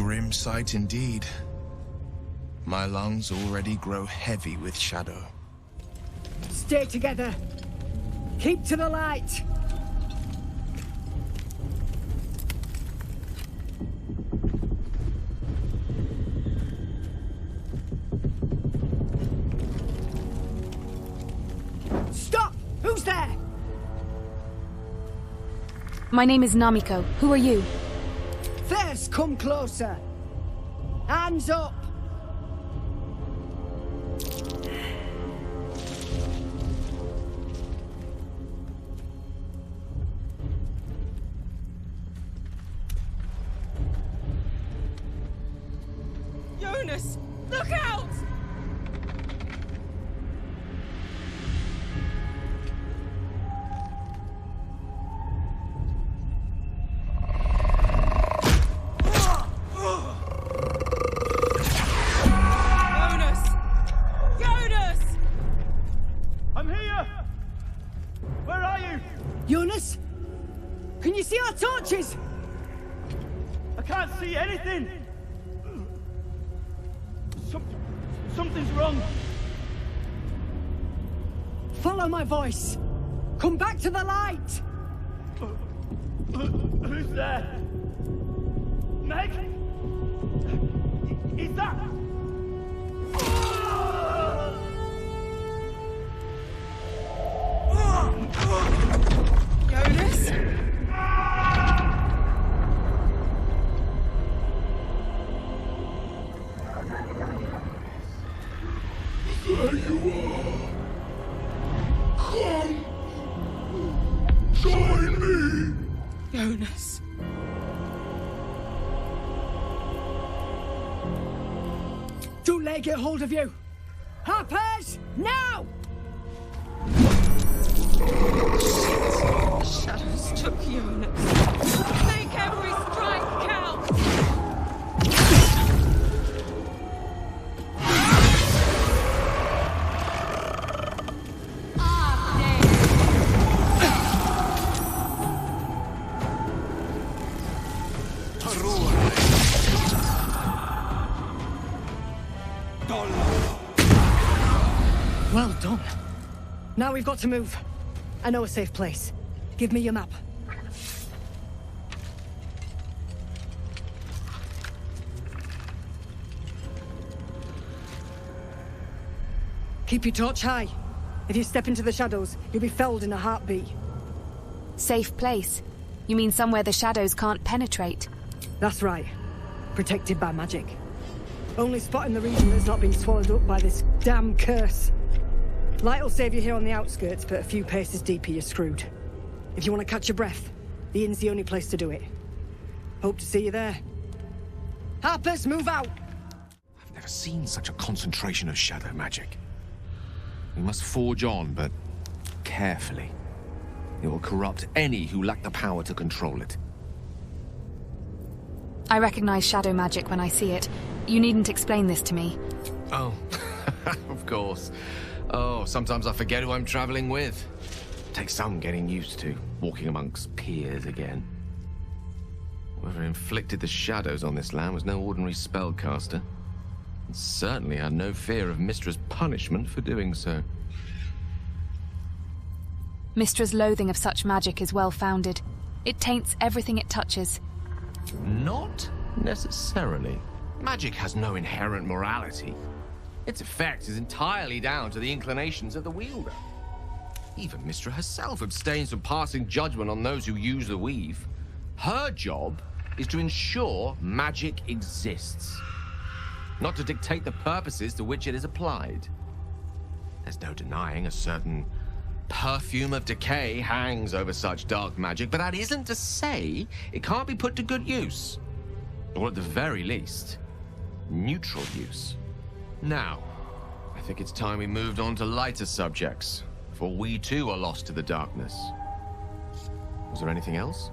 grim sight indeed. My lungs already grow heavy with shadow. Stay together. Keep to the light. Stop! Who's there? My name is Namiko. Who are you? First, come closer. Hands up! Jonas! Look out! Jonas? Can you see our torches? I can't see anything! Something's wrong! Follow my voice! Come back to the light! Who's there? Meg? Is that... Jonas? There you are. Come. Join me. Jonas. Don't let it get hold of you! Harpers! Now! Shadows took Jonas. Make every strike count! Well done. Now we've got to move. I know a safe place. Give me your map. Keep your torch high. If you step into the shadows, you'll be felled in a heartbeat. Safe place? You mean somewhere the shadows can't penetrate? That's right. Protected by magic. Only spot in the region that's not been swallowed up by this damn curse. Light will save you here on the outskirts, but a few paces deeper you're screwed. If you want to catch your breath, the inn's the only place to do it. Hope to see you there. Harpers, move out! I've never seen such a concentration of shadow magic. We must forge on, but carefully. It will corrupt any who lack the power to control it. I recognize shadow magic when I see it. You needn't explain this to me. Oh, of course. Oh, sometimes I forget who I'm traveling with. Takes some getting used to, walking amongst peers again. Whoever inflicted the shadows on this land was no ordinary spellcaster. And certainly had no fear of Mystra's punishment for doing so. Mystra's loathing of such magic is well-founded. It taints everything it touches. Not necessarily. Magic has no inherent morality. Its effect is entirely down to the inclinations of the wielder. Even Mystra herself abstains from passing judgment on those who use the weave. Her job is to ensure magic exists, not to dictate the purposes to which it is applied. There's no denying a certain perfume of decay hangs over such dark magic, but that isn't to say it can't be put to good use. Or at the very least, neutral use. Now, I think it's time we moved on to lighter subjects, for we too are lost to the darkness. Was there anything else?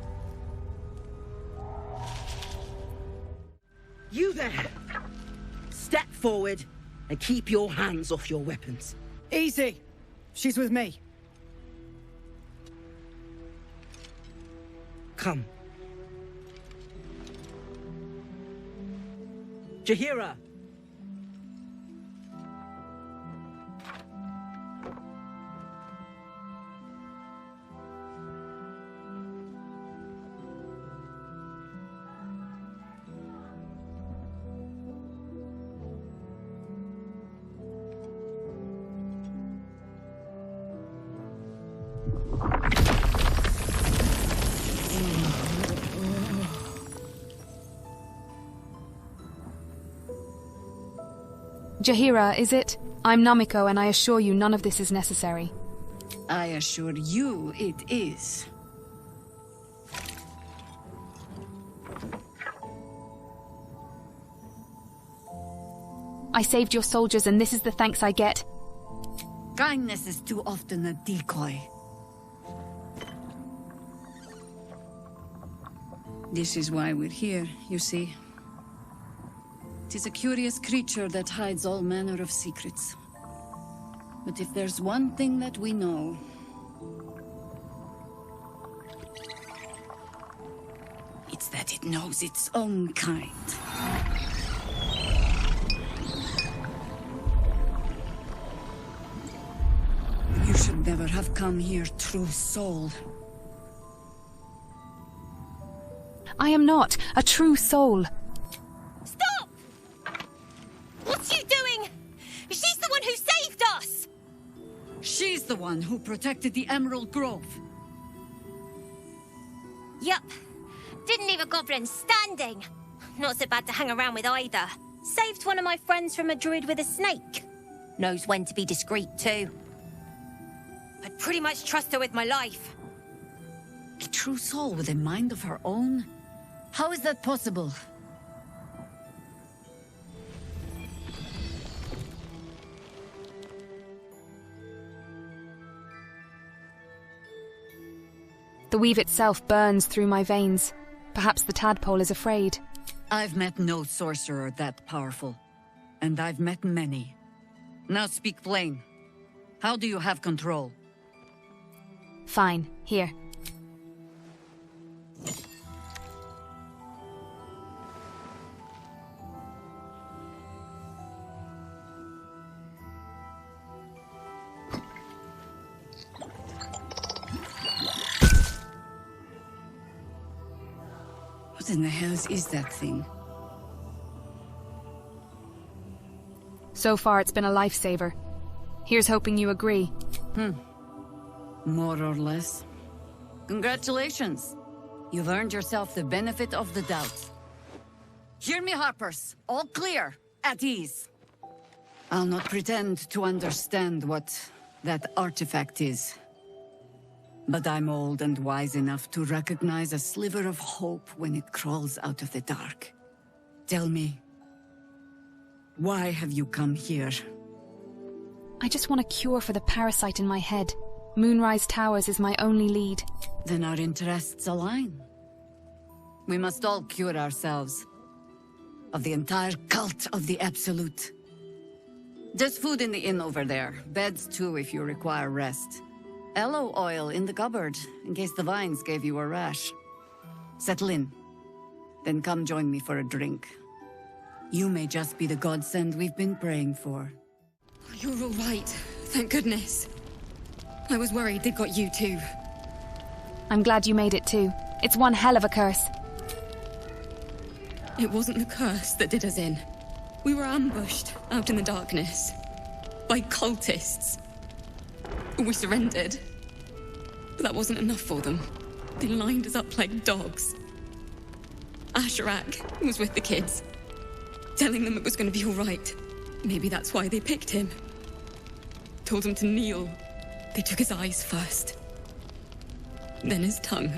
You there! Step forward and keep your hands off your weapons. Easy! She's with me. Come. Jaheira! Jaheira, is it? I'm Namiko, and I assure you none of this is necessary. I assure you it is. I saved your soldiers, and this is the thanks I get. Kindness is too often a decoy. This is why we're here, you see. It is a curious creature that hides all manner of secrets. But if there's one thing that we know... it's that it knows its own kind. You should never have come here, true soul. I am not a true soul. Stop! What's you doing? She's the one who saved us! She's the one who protected the Emerald Grove. Yup. Didn't leave a goblin standing. Not so bad to hang around with either. Saved one of my friends from a druid with a snake. Knows when to be discreet too. I'd pretty much trust her with my life. A true soul with a mind of her own? How is that possible? The weave itself burns through my veins. Perhaps the tadpole is afraid. I've met no sorcerer that powerful. And I've met many. Now speak plain. How do you have control? Fine, here. What in the hells is that thing? So far it's been a lifesaver. Here's hoping you agree. More or less. Congratulations. You've earned yourself the benefit of the doubt. Hear me, Harpers. All clear. At ease. I'll not pretend to understand what that artifact is. But I'm old and wise enough to recognize a sliver of hope when it crawls out of the dark. Tell me, why have you come here? I just want a cure for the parasite in my head. Moonrise Towers is my only lead. Then our interests align. We must all cure ourselves. Of the entire cult of the Absolute. There's food in the inn over there. Beds too if you require rest. Aloe oil in the cupboard, in case the vines gave you a rash. Settle in. Then come join me for a drink. You may just be the godsend we've been praying for. You're all right. Thank goodness. I was worried they'd got you too. I'm glad you made it too. It's one hell of a curse. It wasn't the curse that did us in. We were ambushed out in the darkness. By cultists. We surrendered. But that wasn't enough for them. They lined us up like dogs. Asherak was with the kids. Telling them it was going to be all right. Maybe that's why they picked him. Told him to kneel. They took his eyes first. Then his tongue.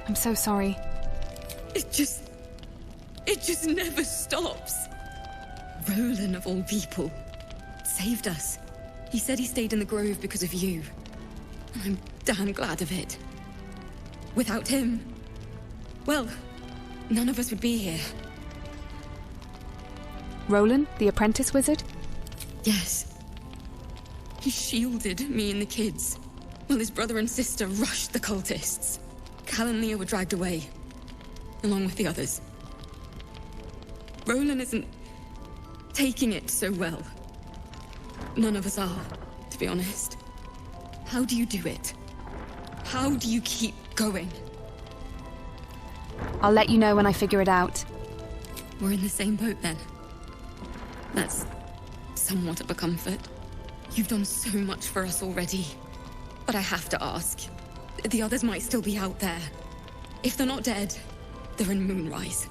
I'm so sorry. It just never stops. Roland, of all people, saved us. He said he stayed in the grove because of you. And I'm damn glad of it. Without him, well, none of us would be here. Roland, the apprentice wizard? Yes. He shielded me and the kids, while his brother and sister rushed the cultists. Cal and Leah were dragged away, along with the others. Roland isn't taking it so well. None of us are, to be honest. How do you do it? How do you keep going? I'll let you know when I figure it out. We're in the same boat then. That's somewhat of a comfort. You've done so much for us already. But I have to ask. The others might still be out there. If they're not dead, they're in Moonrise.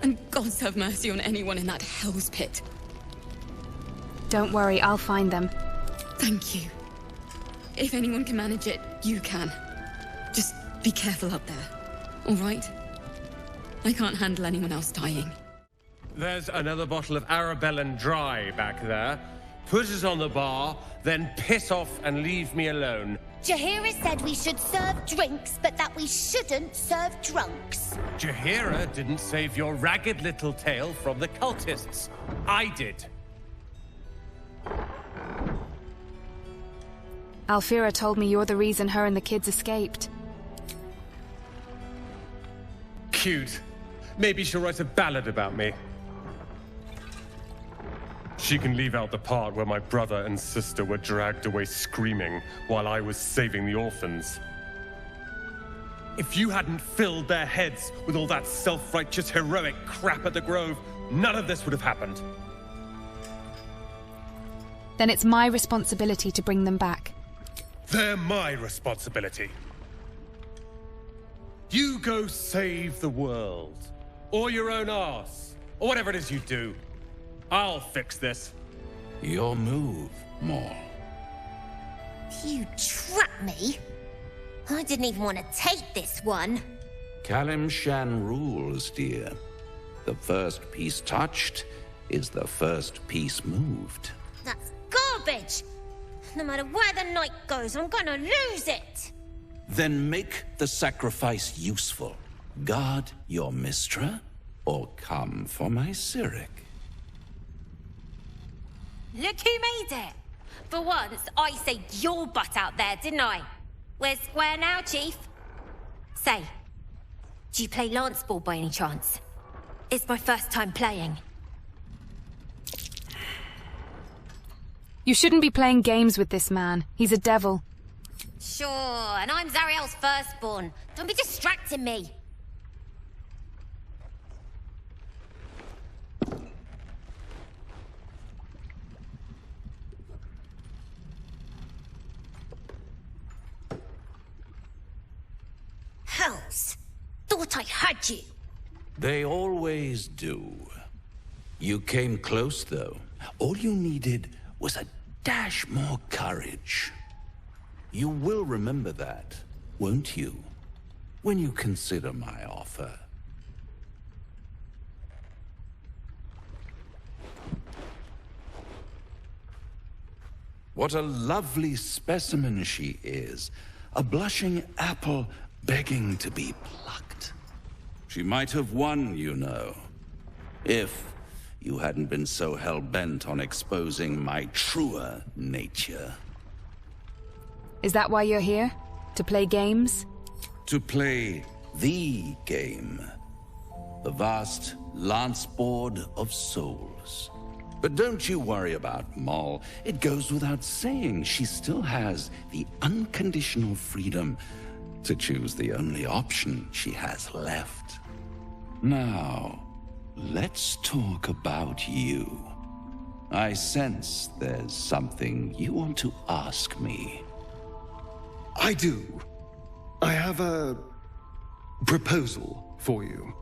And gods have mercy on anyone in that hell's pit. Don't worry, I'll find them. Thank you. If anyone can manage it, you can. Just be careful up there, all right? I can't handle anyone else dying. There's another bottle of Arabellan Dry back there. Put it on the bar, then piss off and leave me alone. Jaheira said we should serve drinks, but that we shouldn't serve drunks. Jaheira didn't save your ragged little tail from the cultists. I did. Alfira told me you're the reason her and the kids escaped. Cute. Maybe she'll write a ballad about me. She can leave out the part where my brother and sister were dragged away screaming while I was saving the orphans. If you hadn't filled their heads with all that self-righteous heroic crap at the Grove, none of this would have happened. Then it's my responsibility to bring them back. They're my responsibility. You go save the world. Or your own arse. Or whatever it is you do. I'll fix this. Your move, Maul. You trapped me? I didn't even want to take this one. Kalimshan rules, dear. The first piece touched is the first piece moved. That's garbage! No matter where the night goes, I'm gonna lose it! Then make the sacrifice useful. Guard your Mistra, or come for my Cyric. Look who made it! For once, I saved your butt out there, didn't I? We're square now, Chief. Say, do you play lance ball by any chance? It's my first time playing. You shouldn't be playing games with this man. He's a devil. Sure, and I'm Zariel's firstborn. Don't be distracting me. Hells! Thought I had you. They always do. You came close, though. All you needed was a dash more courage. You will remember that, won't you? When you consider my offer. What a lovely specimen she is. A blushing apple begging to be plucked. She might have won, you know, if you hadn't been so hell-bent on exposing my truer nature. Is that why you're here? To play games? To play the game. The vast lance board of souls. But don't you worry about Moll. It goes without saying she still has the unconditional freedom to choose the only option she has left. Now, let's talk about you. I sense there's something you want to ask me. I do. I have a proposal for you.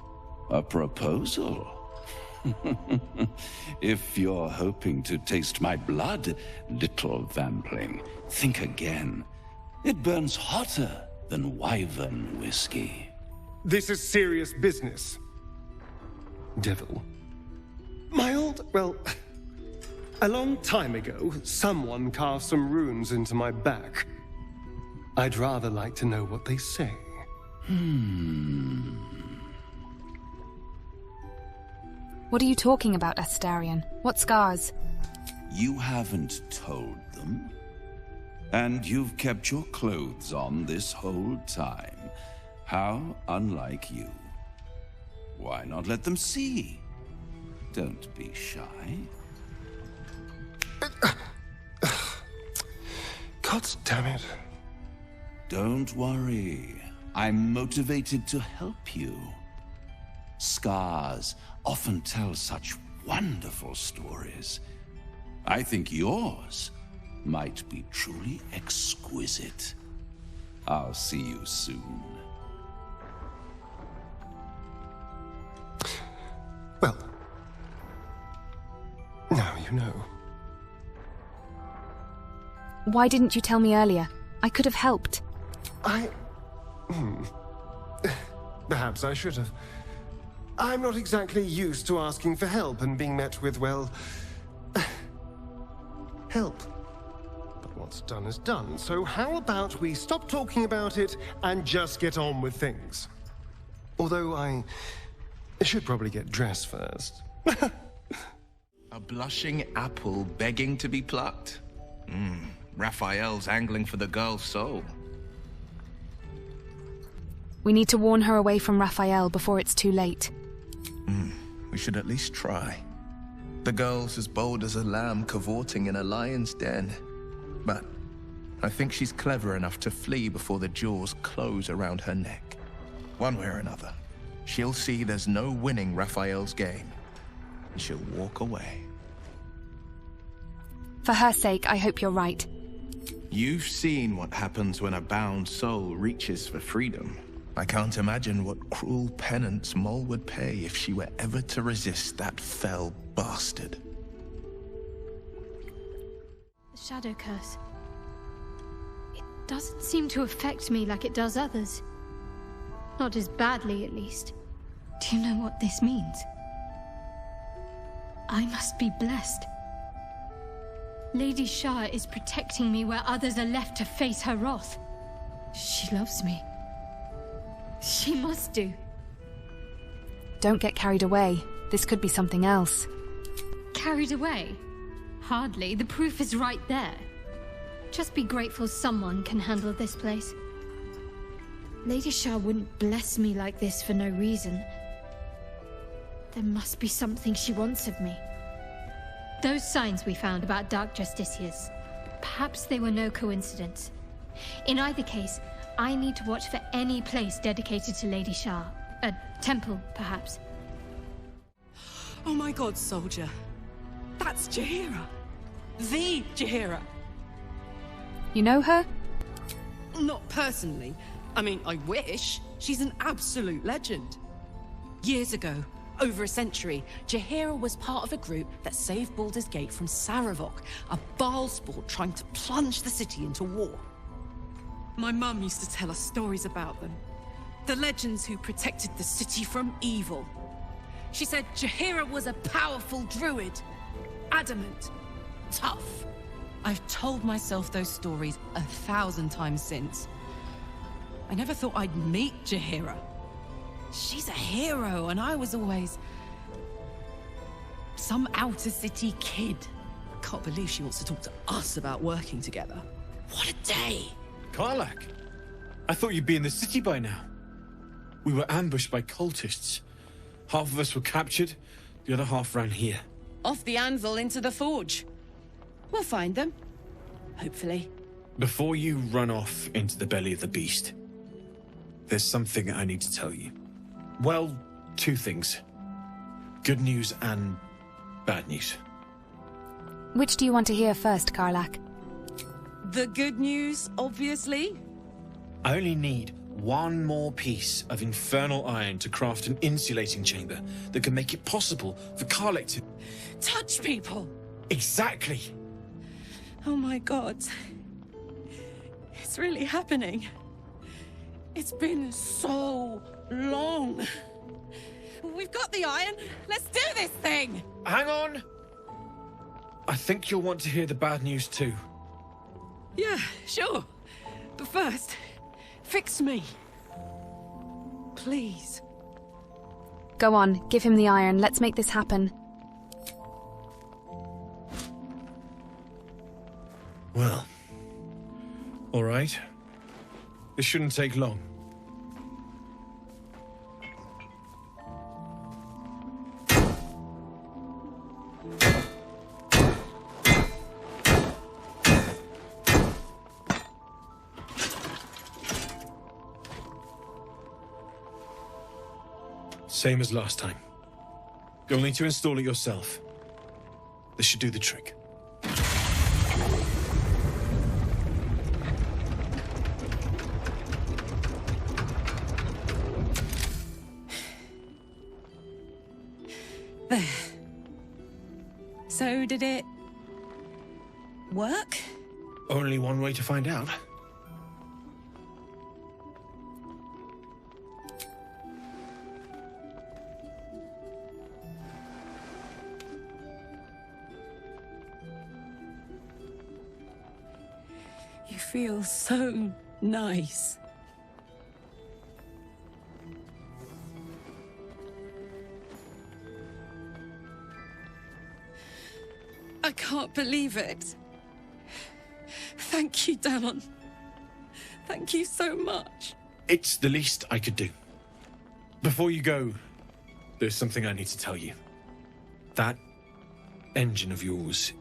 A proposal? If you're hoping to taste my blood, little vampling, think again. It burns hotter than wyvern whiskey. This is serious business, devil. A long time ago, someone cast some runes into my back. I'd rather like to know what they say. What are you talking about, Astarion? What scars? You haven't told them. And you've kept your clothes on this whole time. How unlike you. Why not let them see? Don't be shy. God damn it. Don't worry. I'm motivated to help you. Scars often tell such wonderful stories. I think yours might be truly exquisite. I'll see you soon. Well, now you know. Why didn't you tell me earlier? I could have helped. Perhaps I should have. I'm not exactly used to asking for help and being met with, well, help. But what's done is done, so how about we stop talking about it and just get on with things? Although I should probably get dressed first. A blushing apple begging to be plucked? Raphael's angling for the girl's soul. We need to warn her away from Raphael before it's too late. We should at least try. The girl's as bold as a lamb cavorting in a lion's den. But I think she's clever enough to flee before the jaws close around her neck. One way or another, she'll see there's no winning Raphael's game, and she'll walk away. For her sake, I hope you're right. You've seen what happens when a bound soul reaches for freedom. I can't imagine what cruel penance Mol would pay if she were ever to resist that fell bastard. The shadow curse. It doesn't seem to affect me like it does others. Not as badly, at least. Do you know what this means? I must be blessed. Lady Shah is protecting me where others are left to face her wrath. She loves me. She must do. Don't get carried away. This could be something else. Carried away? Hardly. The proof is right there. Just be grateful someone can handle this place. Lady Shah wouldn't bless me like this for no reason. There must be something she wants of me. Those signs we found about Dark Justiciars, perhaps they were no coincidence. In either case, I need to watch for any place dedicated to Lady Shah. A temple, perhaps. Oh my god, soldier. That's Jaheira. The Jaheira. You know her? Not personally. I mean, I wish. She's an absolute legend. Years ago, over a century, Jaheira was part of a group that saved Baldur's Gate from Saravok, a Baalsport trying to plunge the city into war. My mum used to tell us stories about them. The legends who protected the city from evil. She said Jaheira was a powerful druid. Adamant. Tough. I've told myself those stories 1,000 times since. I never thought I'd meet Jaheira. She's a hero, and I was always some outer city kid. Can't believe she wants to talk to us about working together. What a day! Karlach, I thought you'd be in the city by now. We were ambushed by cultists. Half of us were captured, the other half ran here. Off the anvil into the forge. We'll find them. Hopefully. Before you run off into the belly of the beast, there's something I need to tell you. Well, two things. Good news and bad news. Which do you want to hear first, Karlach? The good news, obviously. I only need one more piece of infernal iron to craft an insulating chamber that can make it possible for Karlach to... touch people! Exactly! Oh my god. It's really happening. It's been so long. We've got the iron. Let's do this thing! Hang on! I think you'll want to hear the bad news too. Yeah, sure. But first, fix me. Please. Go on, give him the iron. Let's make this happen. Well, all right. This shouldn't take long. Same as last time. You'll need to install it yourself. This should do the trick. There. So did it work? Only one way to find out. You feel so nice. I can't believe it. Thank you, Damon. Thank you so much. It's the least I could do. Before you go, there's something I need to tell you. That engine of yours,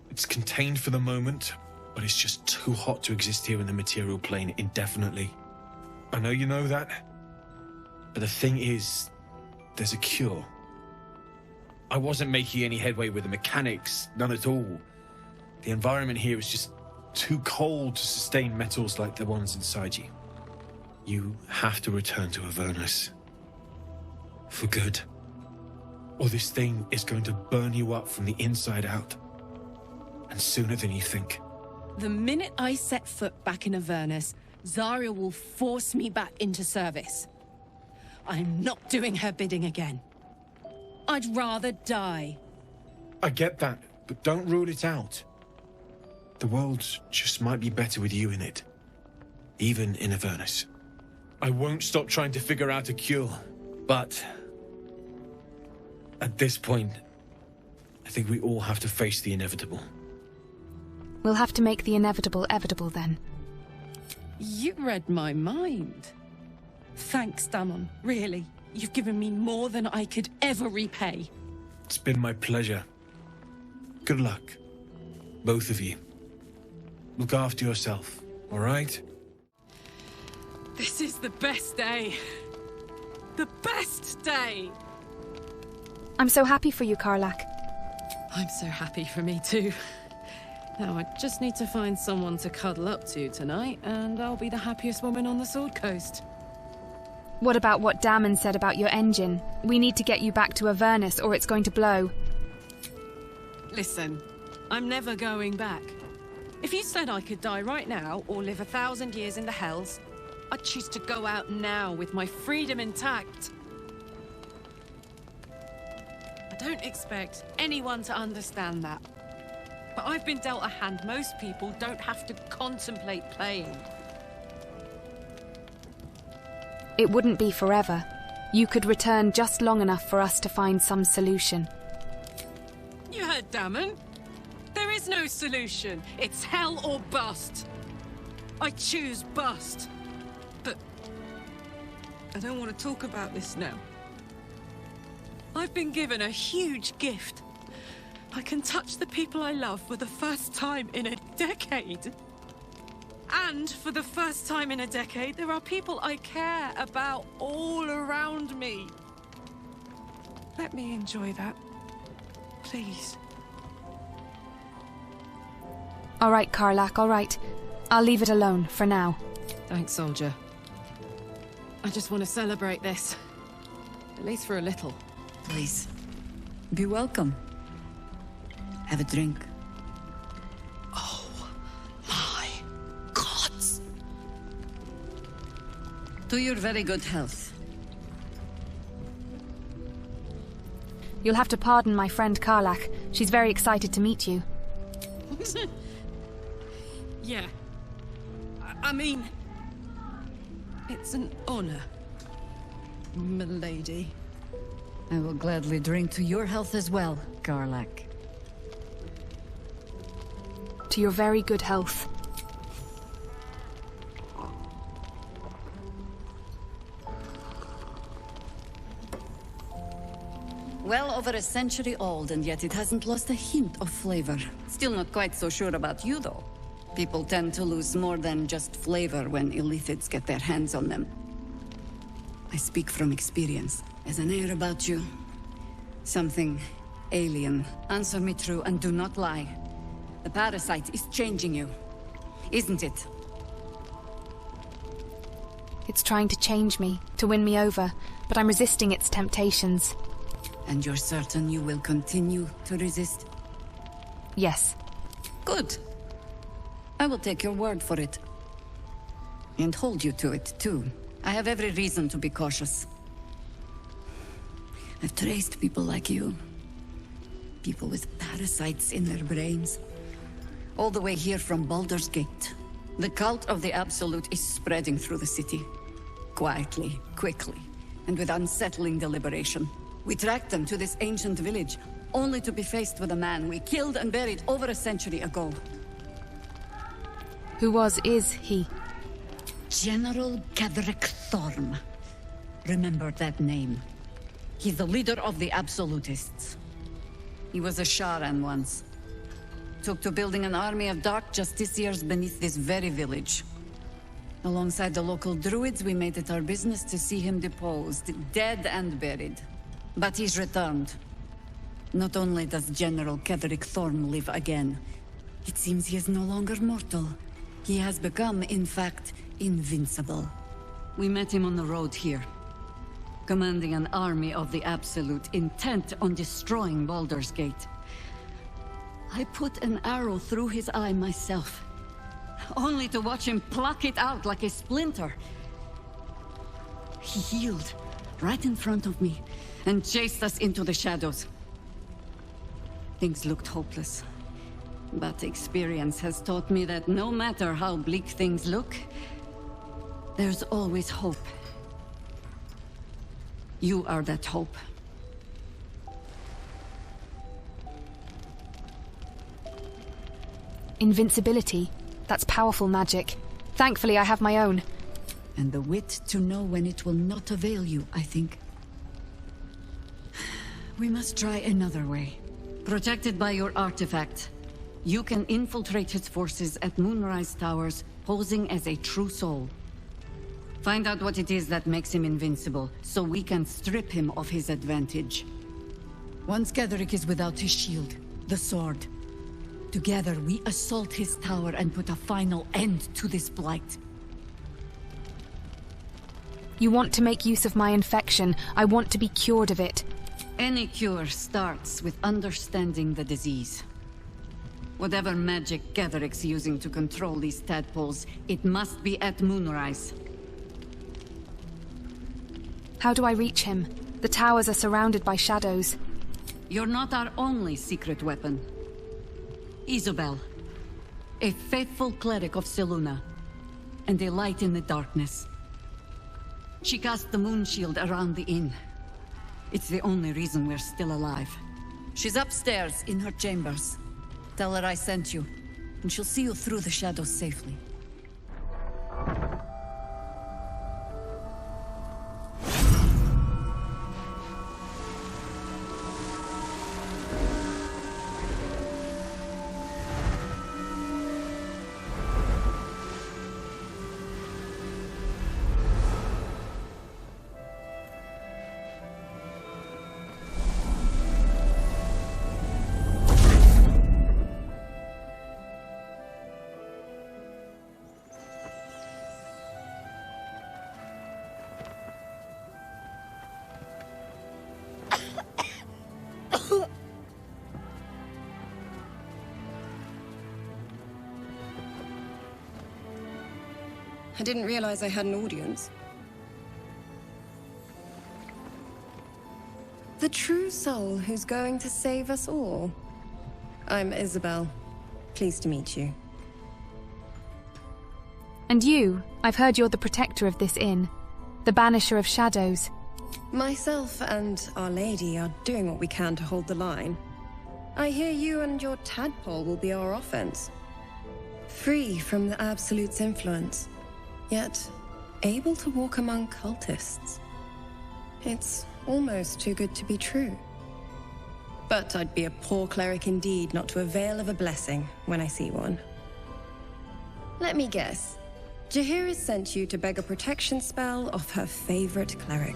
it's contained for the moment, but it's just too hot to exist here in the material plane indefinitely. I know you know that, but the thing is, there's a cure. I wasn't making any headway with the mechanics, none at all. The environment here is just too cold to sustain metals like the ones inside you. You have to return to Avernus. For good. Or this thing is going to burn you up from the inside out. And sooner than you think. The minute I set foot back in Avernus, Zarya will force me back into service. I'm not doing her bidding again. I'd rather die. I get that, but don't rule it out. The world just might be better with you in it. Even in Avernus. I won't stop trying to figure out a cure, but at this point, I think we all have to face the inevitable. We'll have to make the inevitable evitable then. You read my mind. Thanks, Damon, really. You've given me more than I could ever repay. It's been my pleasure. Good luck, both of you. Look after yourself, all right? This is the best day. The best day! I'm so happy for you, Karlach. I'm so happy for me too. Now I just need to find someone to cuddle up to tonight, and I'll be the happiest woman on the Sword Coast. What about what Damon said about your engine? We need to get you back to Avernus or it's going to blow. Listen, I'm never going back. If you said I could die right now or live 1,000 years in the Hells, I'd choose to go out now with my freedom intact. I don't expect anyone to understand that. But I've been dealt a hand most people don't have to contemplate playing. It wouldn't be forever. You could return just long enough for us to find some solution. You heard Damon. There is no solution. It's hell or bust. I choose bust. But I don't want to talk about this now. I've been given a huge gift. I can touch the people I love for the first time in a decade. And for the first time in a decade, there are people I care about all around me. Let me enjoy that. Please. All right, Karlach, all right. I'll leave it alone for now. Thanks, soldier. I just want to celebrate this. At least for a little. Please. Be welcome. Have a drink. Oh, my gods. To your very good health. You'll have to pardon my friend Karlach. She's very excited to meet you. Yeah. I mean... it's an honor, milady. I will gladly drink to your health as well, Karlach. To your very good health. Well over a century old, and yet it hasn't lost a hint of flavor. Still not quite so sure about you, though. People tend to lose more than just flavor when illithids get their hands on them. I speak from experience. As an air about you, something alien. Answer me true and do not lie. The parasite is changing you, isn't it? It's trying to change me, to win me over, but I'm resisting its temptations. And you're certain you will continue to resist? Yes. Good. I will take your word for it. And hold you to it, too. I have every reason to be cautious. I've traced people like you. People with parasites in their brains. All the way here from Baldur's Gate. The cult of the Absolute is spreading through the city. Quietly, quickly, and with unsettling deliberation. We tracked them to this ancient village, only to be faced with a man we killed and buried over a century ago. Who is he? General Ketheric Thorm. Remember that name. He's the leader of the Absolutists. He was a Sharan once. Took to building an army of dark justiciars beneath this very village. Alongside the local druids, we made it our business to see him deposed, dead and buried. But he's returned. Not only does General Ketheric Thorm live again, it seems he is no longer mortal. He has become, in fact, invincible. We met him on the road here, commanding an army of the Absolute, intent on destroying Baldur's Gate. I put an arrow through his eye myself, only to watch him pluck it out like a splinter. He healed right in front of me and chased us into the shadows. Things looked hopeless, but experience has taught me that no matter how bleak things look, there's always hope. You are that hope. Invincibility. That's powerful magic. Thankfully, I have my own. And the wit to know when it will not avail you, I think. We must try another way. Protected by your artifact, you can infiltrate his forces at Moonrise Towers, posing as a true soul. Find out what it is that makes him invincible, so we can strip him of his advantage. Once Ketheric is without his shield, the sword, together we assault his tower and put a final end to this blight. You want to make use of my infection. I want to be cured of it. Any cure starts with understanding the disease. Whatever magic Ketheric's using to control these tadpoles, it must be at Moonrise. How do I reach him? The towers are surrounded by shadows. You're not our only secret weapon. Isobel, a faithful cleric of Selûne, and a light in the darkness. She cast the moon shield around the inn. It's the only reason we're still alive. She's upstairs in her chambers. Tell her I sent you, and she'll see you through the shadows safely. I didn't realize I had an audience. The true soul who's going to save us all. I'm Isabel. Pleased to meet you. And you? I've heard you're the protector of this inn. The banisher of shadows. Myself and Our Lady are doing what we can to hold the line. I hear you and your tadpole will be our offense. Free from the Absolute's influence, yet able to walk among cultists. It's almost too good to be true. But I'd be a poor cleric indeed not to avail of a blessing when I see one. Let me guess. Jaheira sent you to beg a protection spell off her favorite cleric.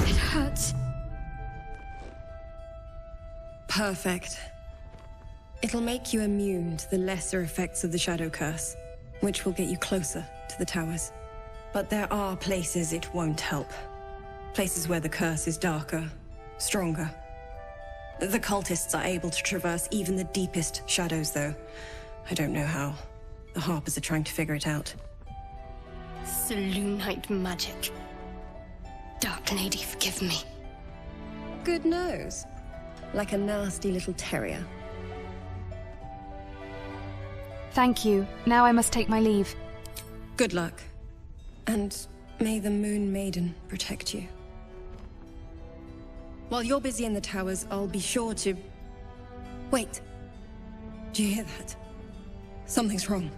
It hurts. Perfect. It'll make you immune to the lesser effects of the Shadow Curse, which will get you closer to the towers. But there are places it won't help. Places where the curse is darker, stronger. The cultists are able to traverse even the deepest shadows, though. I don't know how. The Harpers are trying to figure it out. Selûnite magic. Dark Lady, forgive me. Good nose. Like a nasty little terrier. Thank you. Now I must take my leave. Good luck. And may the Moon Maiden protect you. While you're busy in the towers, I'll be sure to... Wait. Do you hear that? Something's wrong.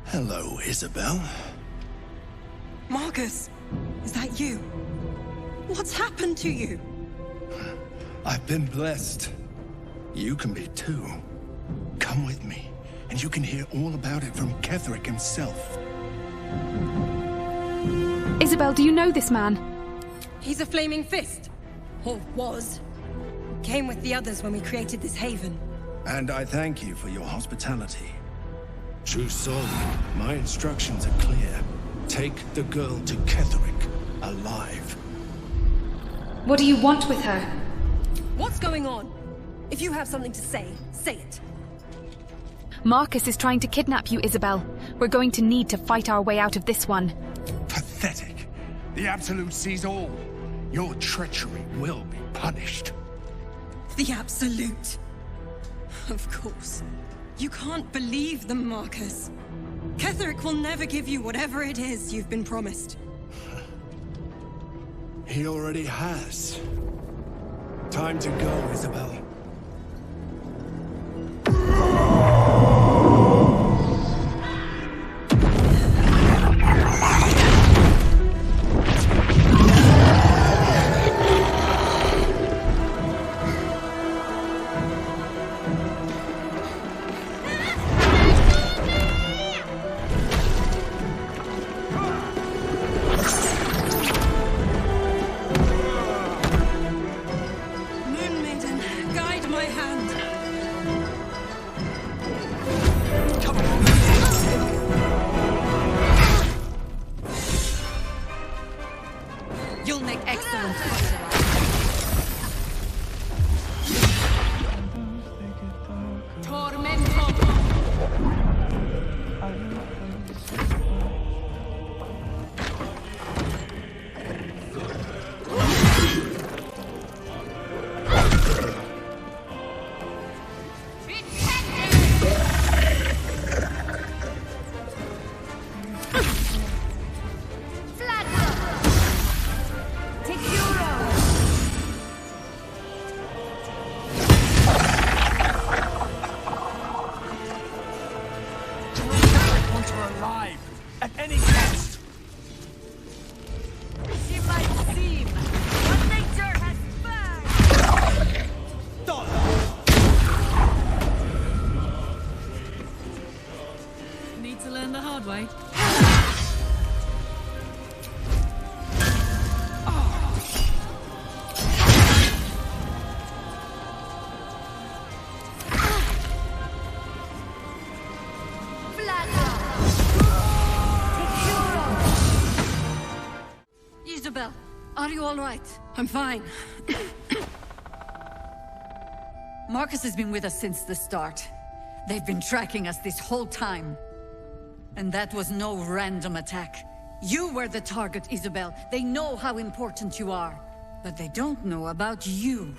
Hello, Isabel. Marcus, is that you? What's happened to you? I've been blessed. You can be too. Come with me, and you can hear all about it from Ketheric himself. Isabel, do you know this man? He's a flaming fist. Or was. Came with the others when we created this haven. And I thank you for your hospitality. True soul, my instructions are clear. Take the girl to Ketheric, alive. What do you want with her? What's going on? If you have something to say, say it. Marcus is trying to kidnap you, Isabel. We're going to need to fight our way out of this one. Pathetic. The Absolute sees all. Your treachery will be punished. The Absolute. Of course. You can't believe them, Marcus. Ketheric will never give you whatever it is you've been promised. He already has. Time to go, Isabel. Isabel, are you all right? I'm fine. Marcus has been with us since the start. They've been tracking us this whole time. And that was no random attack. You were the target, Isabel. They know how important you are. But they don't know about you.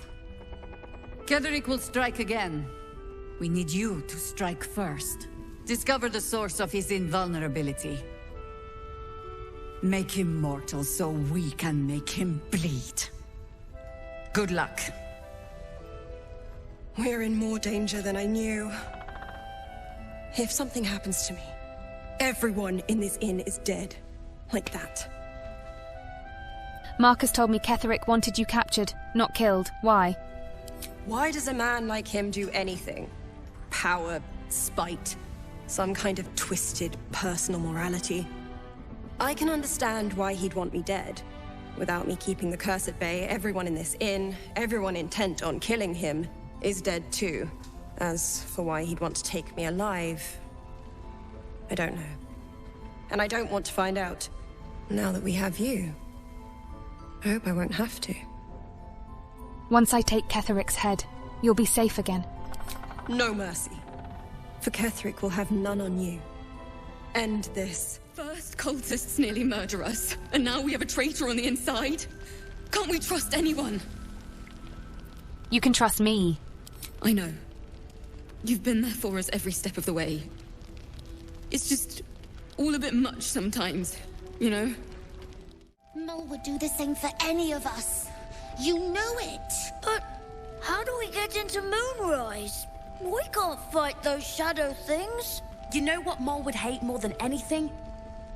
Ketheric will strike again. We need you to strike first. Discover the source of his invulnerability. Make him mortal so we can make him bleed. Good luck. We're in more danger than I knew. If something happens to me, everyone in this inn is dead. Like that. Marcus told me Ketherick wanted you captured, not killed. Why? Why does a man like him do anything? Power, spite, some kind of twisted personal morality. I can understand why he'd want me dead. Without me keeping the curse at bay, everyone in this inn, everyone intent on killing him, is dead too. As for why he'd want to take me alive, I don't know. And I don't want to find out. Now that we have you, I hope I won't have to. Once I take Ketherick's head, you'll be safe again. No mercy. For Ketherick will have none on you. End this. First cultists nearly murder us, and now we have a traitor on the inside. Can't we trust anyone? You can trust me. I know. You've been there for us every step of the way. It's just all a bit much sometimes, you know? Mole would do the same for any of us. You know it. But how do we get into Moonrise? We can't fight those shadow things. You know what Mole would hate more than anything?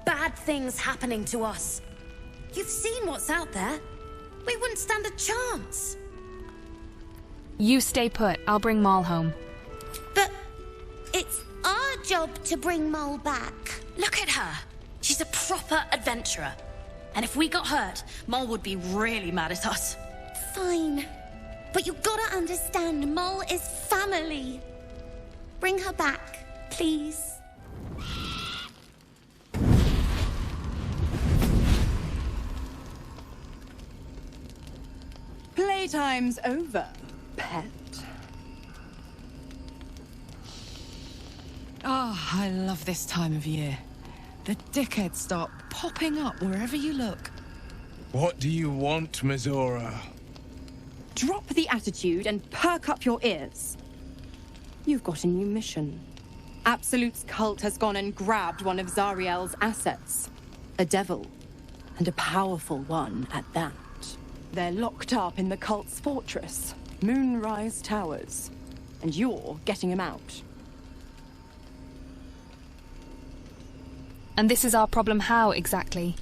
Bad things happening to us. You've seen what's out there. We wouldn't stand a chance. You stay put. I'll bring Maul home. But it's our job to bring Mole back. Look at her. She's a proper adventurer. And if we got hurt, Mole would be really mad at us. Fine. But you gotta understand, Mole is family. Bring her back, please. Playtime's over, pet. Oh, I love this time of year. The dickheads start popping up wherever you look. What do you want, Mizora? Drop the attitude and perk up your ears. You've got a new mission. Absolute's cult has gone and grabbed one of Zariel's assets. A devil. And a powerful one at that. They're locked up in the cult's fortress, Moonrise Towers. And you're getting him out. And this is our problem how, exactly?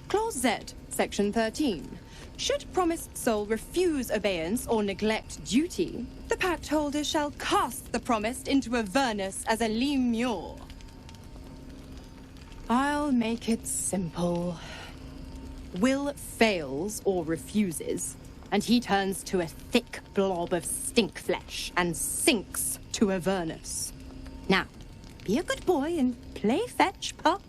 Clause Z, Section 13. Should promised soul refuse obeyance or neglect duty, the pact holder shall cast the promised into Avernus as a lemure. I'll make it simple. Will fails or refuses, and he turns to a thick blob of stink flesh and sinks to Avernus. Now, be a good boy and play fetch, pup,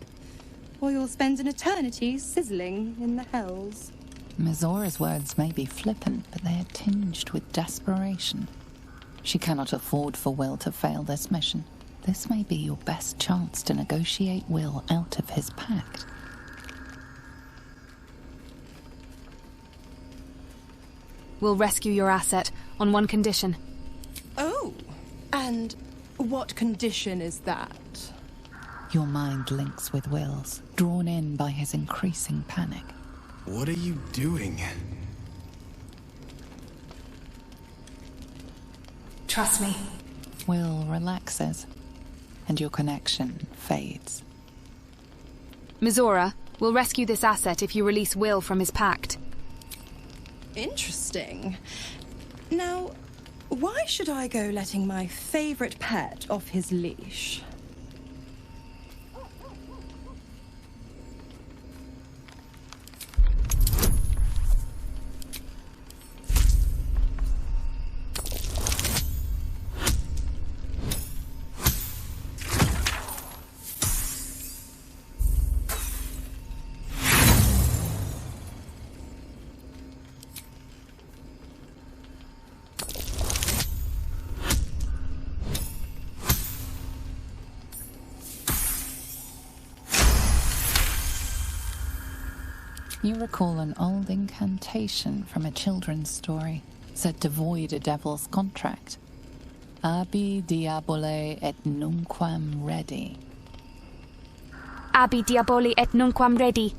or you'll spend an eternity sizzling in the hells. Mizora's words may be flippant, but they are tinged with desperation. She cannot afford for Will to fail this mission. This may be your best chance to negotiate Will out of his pact. We'll rescue your asset on one condition. Oh, and what condition is that? Your mind links with Will's, drawn in by his increasing panic. What are you doing? Trust me. Will relaxes, and your connection fades. Mizora, we'll rescue this asset if you release Will from his pact. Interesting. Now, why should I go letting my favorite pet off his leash? You recall an old incantation from a children's story, said to void a devil's contract. Abi diabole et nunquam redi. Abi diaboli et nunquam redi.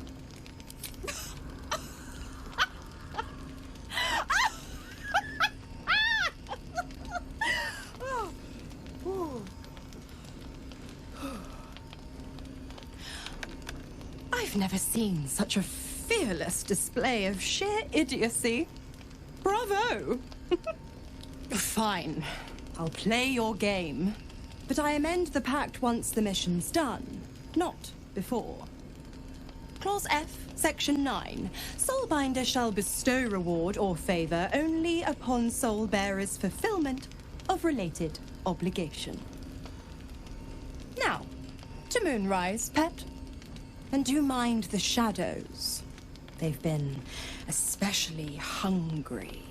I've never seen such a fearless display of sheer idiocy. Bravo! Fine. I'll play your game. But I amend the pact once the mission's done, not before. Clause F, Section 9. Soulbinder shall bestow reward or favor only upon soul bearer's fulfillment of related obligation. Now, to Moonrise, pet. And do mind the shadows. They've been especially hungry.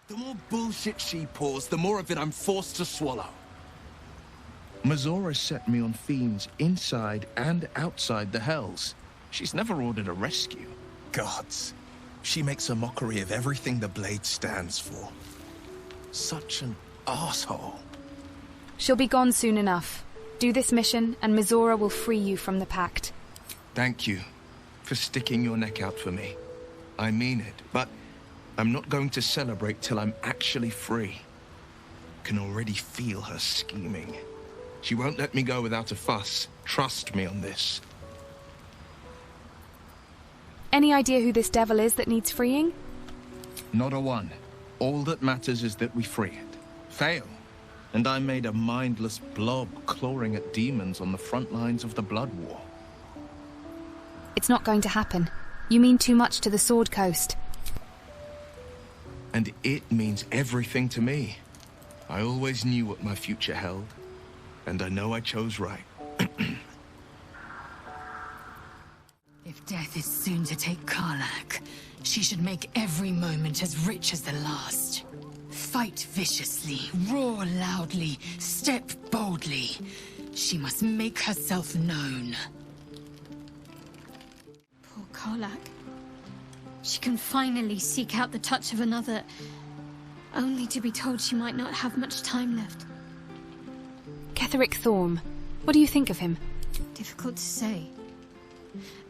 The more bullshit she pours, the more of it I'm forced to swallow. Mizora set me on fiends inside and outside the Hells. She's never ordered a rescue. Gods. She makes a mockery of everything the Blade stands for. Such an asshole. She'll be gone soon enough. Do this mission, and Mizora will free you from the pact. Thank you for sticking your neck out for me. I mean it, but I'm not going to celebrate till I'm actually free. Can already feel her scheming. She won't let me go without a fuss. Trust me on this. Any idea who this devil is that needs freeing? Not a one. All that matters is that we free it. Fail, and I'm made a mindless blob clawing at demons on the front lines of the Blood War. It's not going to happen. You mean too much to the Sword Coast. And it means everything to me. I always knew what my future held, and I know I chose right. If death is soon to take Karlach, she should make every moment as rich as the last. Fight viciously, roar loudly, step boldly. She must make herself known. Poor Karlach. She can finally seek out the touch of another, only to be told she might not have much time left. Ketheric Thorm. What do you think of him? Difficult to say.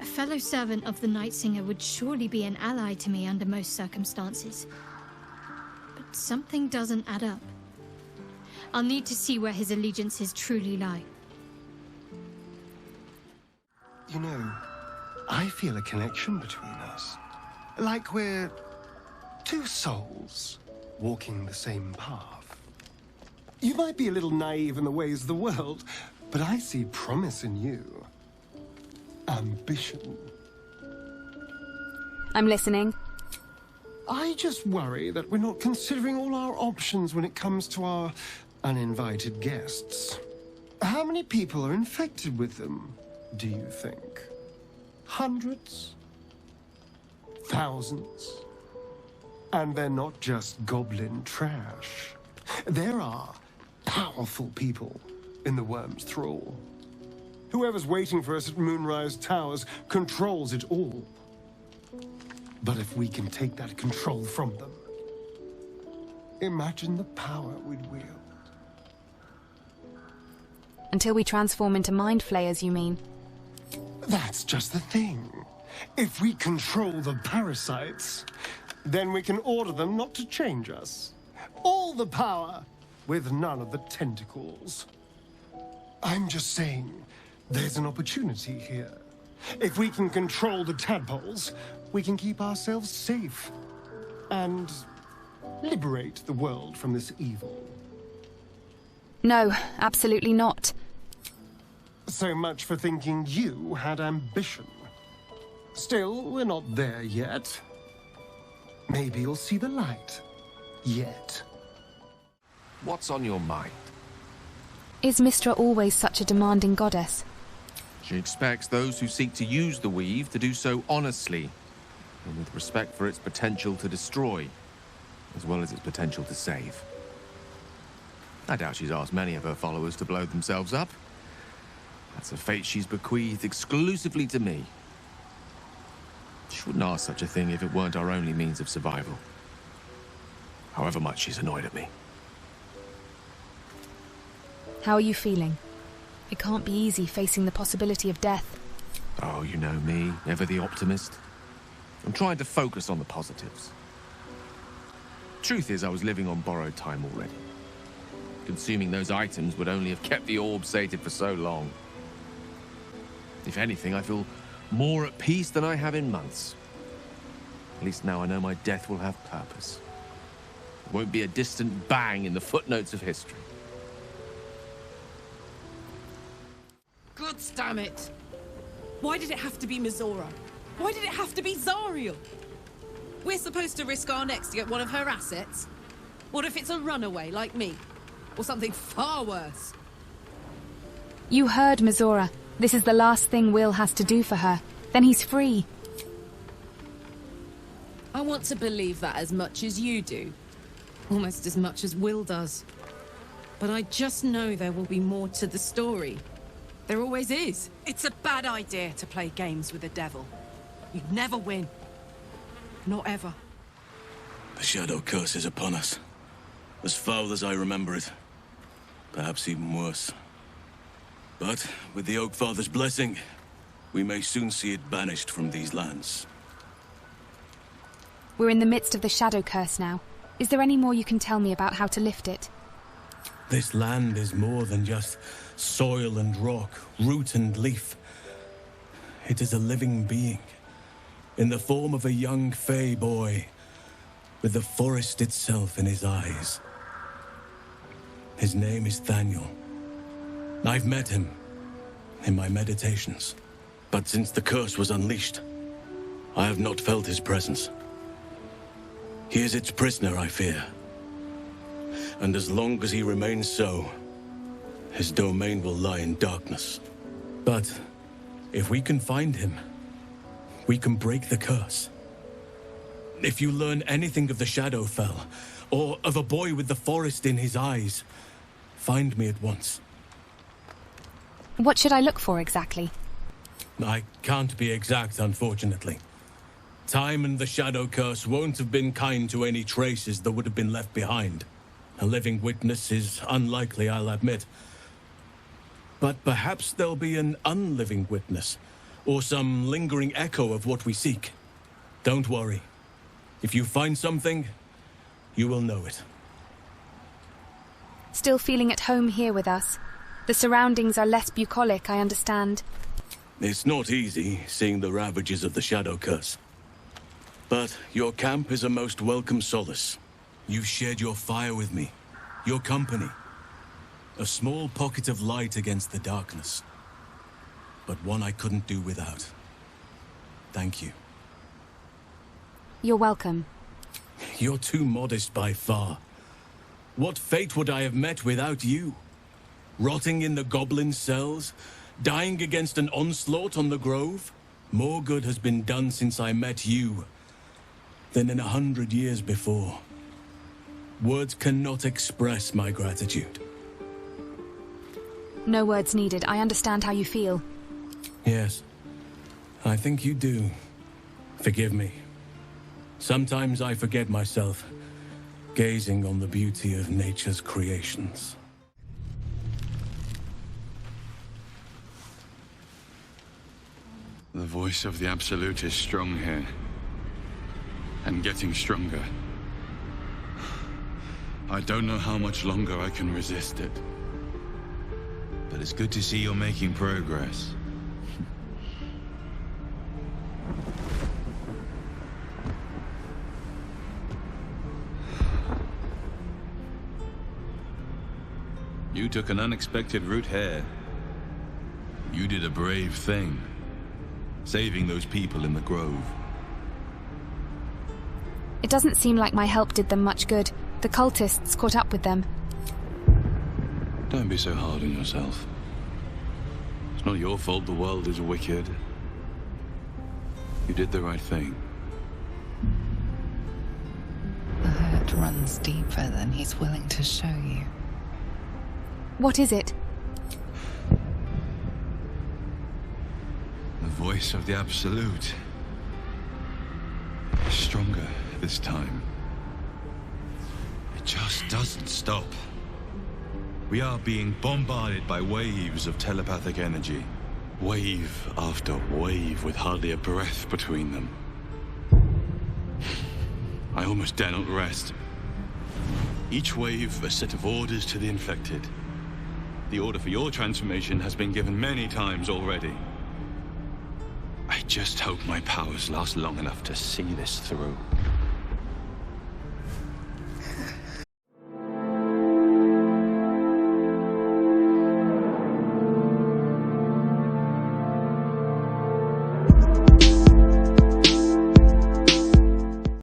A fellow servant of the Night Singer would surely be an ally to me under most circumstances. But something doesn't add up. I'll need to see where his allegiances truly lie. You know, I feel a connection between us. Like we're two souls walking the same path. You might be a little naive in the ways of the world, but I see promise in you. Ambition. I'm listening. I just worry that we're not considering all our options when it comes to our uninvited guests. How many people are infected with them, do you think? Hundreds? Thousands? And they're not just goblin trash. There are powerful people in the Worm's thrall. Whoever's waiting for us at Moonrise Towers controls it all. But if we can take that control from them, imagine the power we'd wield. Until we transform into mind flayers, you mean? That's just the thing. If we control the parasites, then we can order them not to change us. All the power, with none of the tentacles. I'm just saying, there's an opportunity here. If we can control the tadpoles, we can keep ourselves safe. And liberate the world from this evil. No, absolutely not. So much for thinking you had ambition. Still, we're not there yet. Maybe you'll see the light. Yet. What's on your mind? Is Mystra always such a demanding goddess? She expects those who seek to use the weave to do so honestly, and with respect for its potential to destroy, as well as its potential to save. I doubt she's asked many of her followers to blow themselves up. That's a fate she's bequeathed exclusively to me. She wouldn't ask such a thing if it weren't our only means of survival. However much she's annoyed at me. How are you feeling? It can't be easy facing the possibility of death. Oh, you know me, ever the optimist. I'm trying to focus on the positives. Truth is, I was living on borrowed time already. Consuming those items would only have kept the orb sated for so long. If anything, I feel more at peace than I have in months. At least now I know my death will have purpose. It won't be a distant bang in the footnotes of history. God damn it! Why did it have to be Mizora? Why did it have to be Zariel? We're supposed to risk our necks to get one of her assets? What if it's a runaway like me? Or something far worse? You heard Mizora. This is the last thing Will has to do for her. Then he's free. I want to believe that as much as you do. Almost as much as Will does. But I just know there will be more to the story. There always is. It's a bad idea to play games with the devil. You'd never win. Not ever. The Shadow Curse is upon us. As foul as I remember it. Perhaps even worse. But with the Oak Father's blessing, we may soon see it banished from these lands. We're in the midst of the Shadow Curse now. Is there any more you can tell me about how to lift it? This land is more than just soil and rock, root and leaf. It is a living being, in the form of a young Fey boy, with the forest itself in his eyes. His name is Thaniel. I've met him in my meditations, but since the curse was unleashed, I have not felt his presence. He is its prisoner, I fear. And as long as he remains so, his domain will lie in darkness. But if we can find him, we can break the curse. If you learn anything of the Shadowfell, or of a boy with the forest in his eyes, find me at once. What should I look for exactly? I can't be exact, unfortunately. Time and the Shadow Curse won't have been kind to any traces that would have been left behind. A living witness is unlikely, I'll admit. But perhaps there'll be an unliving witness, or some lingering echo of what we seek. Don't worry. If you find something, you will know it. Still feeling at home here with us? The surroundings are less bucolic, I understand. It's not easy, seeing the ravages of the Shadow Curse. But your camp is a most welcome solace. You've shared your fire with me, your company. A small pocket of light against the darkness. But one I couldn't do without. Thank you. You're welcome. You're too modest by far. What fate would I have met without you? Rotting in the goblin cells? Dying against an onslaught on the grove? More good has been done since I met you than in 100 years before. Words cannot express my gratitude. No words needed. I understand how you feel. Yes, I think you do. Forgive me. Sometimes I forget myself, gazing on the beauty of nature's creations. The voice of the Absolute is strong here. And getting stronger. I don't know how much longer I can resist it. But it's good to see you're making progress. You took an unexpected route here. You did a brave thing, saving those people in the grove. It doesn't seem like my help did them much good. The cultists caught up with them. Don't be so hard on yourself. It's not your fault the world is wicked. You did the right thing. The hurt runs deeper than he's willing to show you. What is it? The voice of the Absolute. Stronger this time. It just doesn't stop. We are being bombarded by waves of telepathic energy. Wave after wave with hardly a breath between them. I almost dare not rest. Each wave a set of orders to the infected. The order for your transformation has been given many times already. I just hope my powers last long enough to see this through.